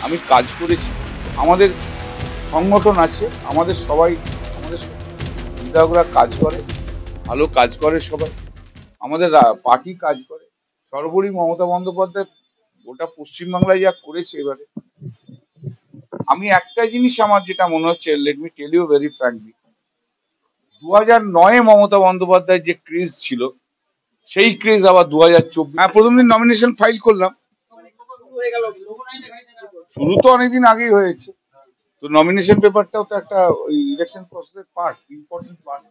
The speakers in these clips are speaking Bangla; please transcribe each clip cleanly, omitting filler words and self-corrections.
আমি কাজ করেছি। আমাদের সংগঠন আছে, আমাদের সবাই, আমাদের বিধায়করা কাজ করে, ভালো কাজ করে সবাই। আমাদের পার্টি কাজ করে। সর্বোপরি মমতা বন্দ্যোপাধ্যায় গোটা পশ্চিমবাংলায় যা করেছে এবারে, আমি একটা জিনিস আমার যেটা মনে হচ্ছে, let me tell you very frankly, 2009-এ মমতা বন্দ্যোপাধ্যায়ের যে ক্রেজ ছিল, সেই ক্রেজ আবার 2024। হ্যাঁ, প্রথম দিন নমিনেশন ফাইল করলাম। শুরু তো অনেকদিন আগেই হয়েছে। তো নমিনেশন পেপারটাও তো একটা ওই ইলেকশন প্রসেসের পার্ট, ইম্পর্টেন্ট পার্ট।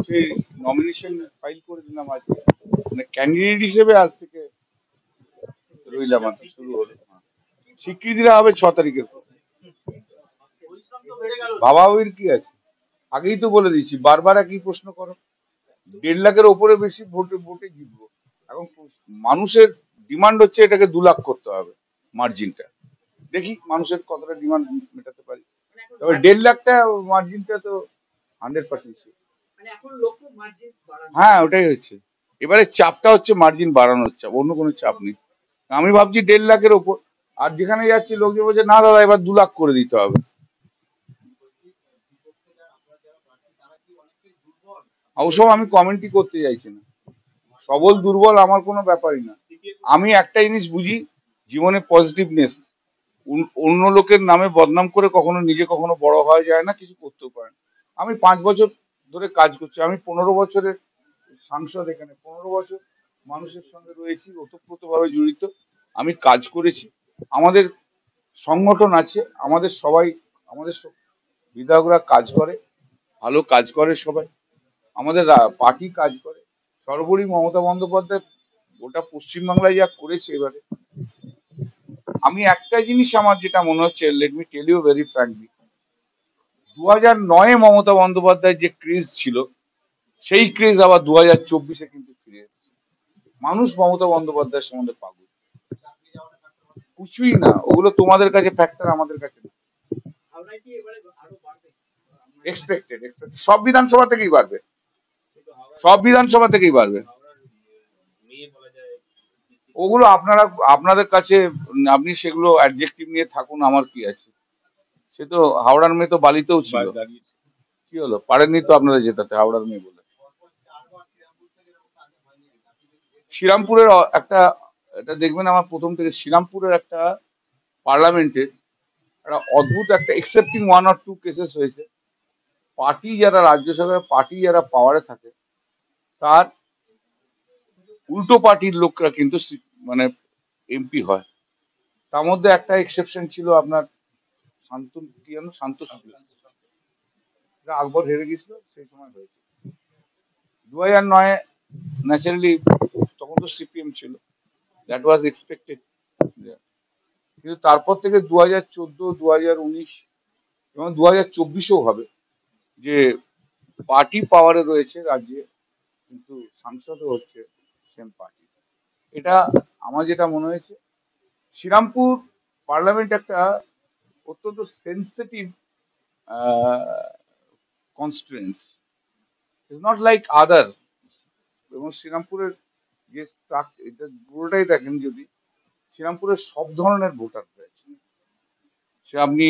সেই নমিনেশন ফাইল করে দিলাম আজকে, মানে ক্যান্ডিডেট হিসেবে আজ থেকে রইলাম, আর কি শুরু হলো। স্বীকৃতি দেওয়া হবে 6 তারিখের পর। ভাবাভাবির কি আছে, আগেই তো বলে দিয়েছি, বারবার একই প্রশ্ন করো। 1.5 লাখের ওপরে বেশি ভোটে ভোটে জিতবো। এখন মানুষের ডিমান্ড হচ্ছে এটাকে 2 লাখ করতে হবে মার্জিনটা। দেখি মানুষের কতটা ডিমান্ড মেটাতে পারি। তবে 1.5 লাখটা মার্জিনটা তো 100% শিওর। হ্যাঁ, ওটাই হচ্ছে। এবারে চাপটা হচ্ছে মার্জিন বাড়ানোর চাপ, অন্য কোনো চাপ নেই। আমি ভাবছি 1.5 লাখের ওপর। আর যেখানে যাচ্ছি লোকজন বলছে না দাদা এবার 2 লাখ করে দিতে হবে। অবশ্য আমি কমেন্টই করতে চাইছি না। সবল দুর্বল আমার কোনো ব্যাপারই না। আমি একটা জিনিস বুঝি, জীবনে পজিটিভনেস। অন্য লোকের নামে বদনাম করে কখনো নিজে কখনো বড় হওয়া যায় না, কিছু করতেও পারে না। আমি 5 বছর ধরে কাজ করছি। আমি 15 বছরের সাংসদ, এখানে 15 বছর মানুষের সঙ্গে রয়েছি, ওতপ্রোতভাবে জড়িত। আমি কাজ করেছি। আমাদের সংগঠন আছে, আমাদের সবাই, আমাদের বিধায়করা কাজ করে, ভালো কাজ করে সবাই। আমাদের পার্টি কাজ করে। সর্বোপরি মমতা বন্দ্যোপাধ্যায় গোটা পশ্চিমবাংলায় যা করেছে এবারে, আমি একটা জিনিস আমার যেটা মনে হচ্ছে, let me tell you very frankly, 2009-এ মমতা বন্দ্যোপাধ্যায়ের যে ক্রেজ ছিল, সেই ক্রেজ আবার 2024-এ কিন্তু ফিরে এসেছে। মানুষ মমতা বন্দ্যোপাধ্যায়ের সম্বন্ধে পাগল। কিছুই না, ওগুলো তোমাদের কাছে ফ্যাক্টর, আমাদের কাছে এক্সপেক্টেড। সব বিধানসভা থেকেই বাড়বে, সব বিধানসভা থেকেই বাড়বে। ওগুলো আপনারা, আপনাদের কাছে, আপনি সেগুলো অ্যাডজেক্টিভ নিয়ে থাকুন, আমার কি আছে। সে তো হাওড়ার মেয়ে তো বালিতেও ছিল, কি হলো, পারেননি তো আপনারা জেতাতে হাওড়ার মেয়ে বলে। শ্রীরামপুরের একটা, এটা দেখবেন আমার প্রথম থেকে, শ্রীরামপুরের একটা পার্লামেন্টের একটা অদ্ভুত একটা এক্সেপ্টিং 1 or 2 কেসেস হয়েছে। পার্টি যারা রাজ্যসভায়, পার্টি যারা পাওয়ারে থাকে, তার উল্টো পার্টির লোকরা কিন্তু মানে এমপি হয়। তার মধ্যে একটা এক্সেপশন ছিল আপনার শান্ত, কি জানো, শান্ত সুধীর। আকবর হেরে গেছিল সেই সময় হয়েছে 2009-এ। ন্যাচারালি তখন তো সিপিএম ছিল, দ্যাট ওয়াজ এক্সপেক্টেড। কিন্তু তারপর থেকে 2014, 2019 এবং 2024-এও হবে যে পার্টি পাওয়ারে রয়েছে রাজ্যে, কিন্তু সাংসদও হচ্ছে সেম পার্টি। এটা আমার যেটা মনে হয়েছে, শ্রীরামপুর পার্লামেন্ট একটা অত্যন্ত sensitive constituency, is not like other. এবং শ্রীরামপুরের যে স্ট্রাকচার, এটা পুরোটাই দেখেন, যদি শ্রীরামপুরের সব ধরনের ভোটার রয়েছে, সে আপনি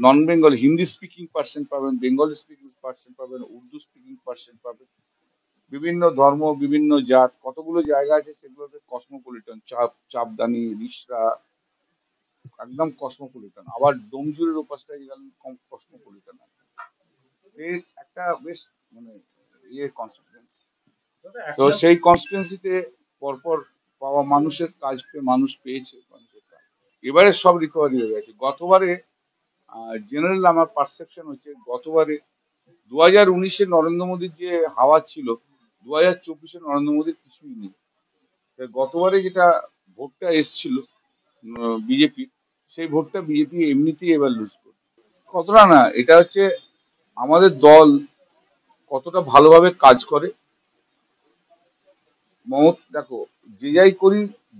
নন বেঙ্গল, হিন্দি স্পিকিং পার্সেন্ট পাবেন, বেঙ্গলি স্পিকিং পার্সেন্ট পাবেন, উর্দু স্পিকিং পার্সেন্ট পাবেন, বিভিন্ন ধর্ম, বিভিন্ন জাত, কতগুলো জায়গা আছে সেগুলোতে কসমোপলিটন, চাপদানি, রিষড়া, একদম কসমোপলিটন। আবার ডোমজুরের ওপাশটায় গেলেন কম কসমোপলিটন। এর একটা বেশ মানে ইয়ে কনস্টিটুয়েন্সি। তো সেই কনস্টিটুয়েন্সিতে পরপর পাওয়া মানুষের কাজ পেয়ে মানুষ পেয়েছে, মানুষের কাজ। এবারে সব রিকভারি হয়ে গেছে। গতবারে জেনারেল আমার পারসেপশন হচ্ছে, গতবারে 2019-এ নরেন্দ্র মোদীর যে হাওয়া ছিল, 2024-এ নরেন্দ্র মোদীর কিছুই নেই। গতবারে যেটা ভোটটা এসছিল বিজেপি, সেই ভোটটা বিজেপি এমনিতেই এবার লুজ করবে। কতটা না, এটা হচ্ছে আমাদের দল কতটা ভালোভাবে কাজ করে। দেখো, যে যাই করি,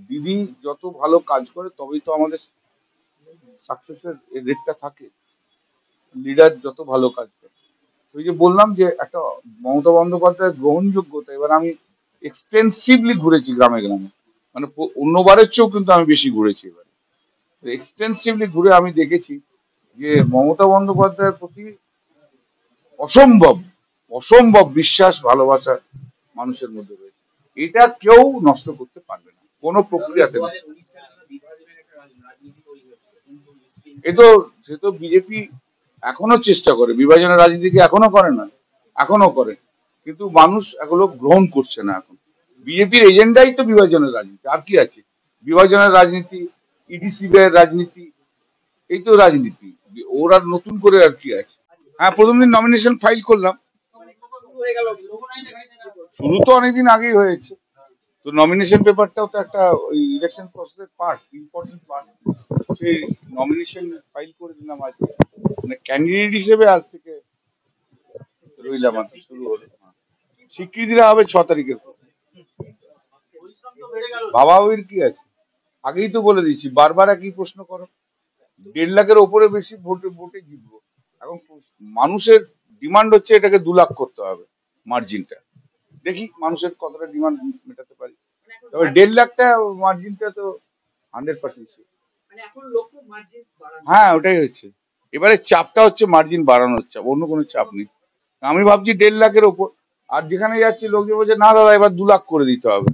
দিদি যত ভালো কাজ করে তবেই তো আমাদের সাকসেসের রেটটা থাকে। লিডার যত ভালো কাজ করে, ওই যে বললাম যে একটা মমতা বন্দ্যোপাধ্যায়ের গ্রহণযোগ্যতা, এবার আমি এক্সটেন্সিভলি ঘুরেছি গ্রামে গ্রামে, মানে অন্যবারের চেয়েও কিন্তু আমি বেশি ঘুরেছি এবার। এক্সটেন্সিভলি ঘুরে আমি দেখেছি যে মমতা বন্দ্যোপাধ্যায়ের প্রতি অসম্ভব অসম্ভব বিশ্বাস ভালোবাসা মানুষের মধ্যে রয়েছে। এটা কেউ নষ্ট করতে পারবে না কোনো প্রক্রিয়াতে না। সে তো বিজেপি এখনো চেষ্টা করে, বিভাজনের রাজনীতিকে এখনো করে না, এখনো করে, কিন্তু মানুষ এগুলো গ্রহণ করছে না। এখন বিজেপির এজেন্ডাই তো বিভাজনের রাজনীতি, আর কি আছে? বিভাজনের রাজনীতি, ইডিসি এর রাজনীতি, এই তো রাজনীতি। ওরা নতুন করে আর কি আছে? হ্যাঁ, প্রথম দিন নমিনেশন ফাইল করলাম। শুরু তো অনেকদিন আগেই হয়েছে, তো নমিনেশন পেপারটাও তো একটা ওই ইলেকশন প্রসেসের পার্ট, ইম্পর্টেন্ট পার্ট। সেই নমিনেশন ফাইল করে দিলাম আজকে, মানে ক্যান্ডিডেট হিসেবে আজ থেকে রইলাম, আজকে শুরু হলো। স্বীকৃতি দেওয়া হবে 6 তারিখের পর। ভাবাভাবির কি আছে? আগেই তো বলে দিয়েছি, বারবার একই প্রশ্ন করো। 1.5 লাখের ওপরে বেশি ভোটে জিতবো। এখন মানুষের ডিমান্ড হচ্ছে এটাকে 2 লাখ করতে হবে মার্জিনটা। দেখি মানুষের কতটা ডিমান্ড মেটাতে পারি। তবে 1.5 লাখটা মার্জিনটা তো 100% শিওর। হ্যাঁ, ওটাই হচ্ছে। এবারে চাপটা হচ্ছে মার্জিন বাড়ানোর চাপ, অন্য কোনো চাপ নেই। আমি ভাবছি 1.5 লাখের ওপর, আর যেখানে যাচ্ছি লোকজন বলছে না দাদা এবার 2 লাখ করে দিতে হবে।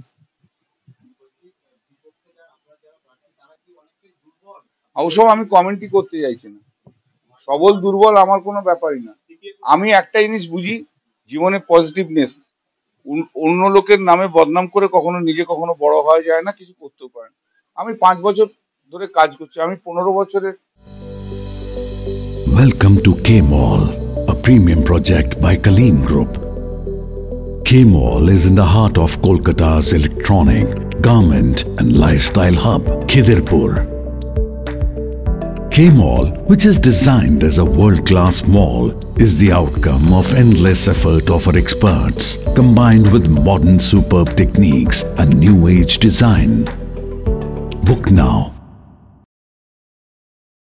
ওসব আমি কমেন্টই করতে চাইছি না। সবল দুর্বল আমার কোনো ব্যাপারই না। আমি একটা জিনিস বুঝি, জীবনে পজিটিভনেস। অন্য লোকের নামে বদনাম করে কখনো নিজে কখনো বড় হওয়া যায় না, কিছু করতেও পারে না। আমি 5 বছর ধরে কাজ করছি, আমি 15 বছরের। Welcome to K-Mall, a premium project by Kaleen Group. K-Mall is in the heart of Kolkata's electronic, garment and lifestyle hub, Khidirpur. K-Mall, which is designed as a world-class mall, is the outcome of endless effort of our experts, combined with modern superb techniques and new age design. Book now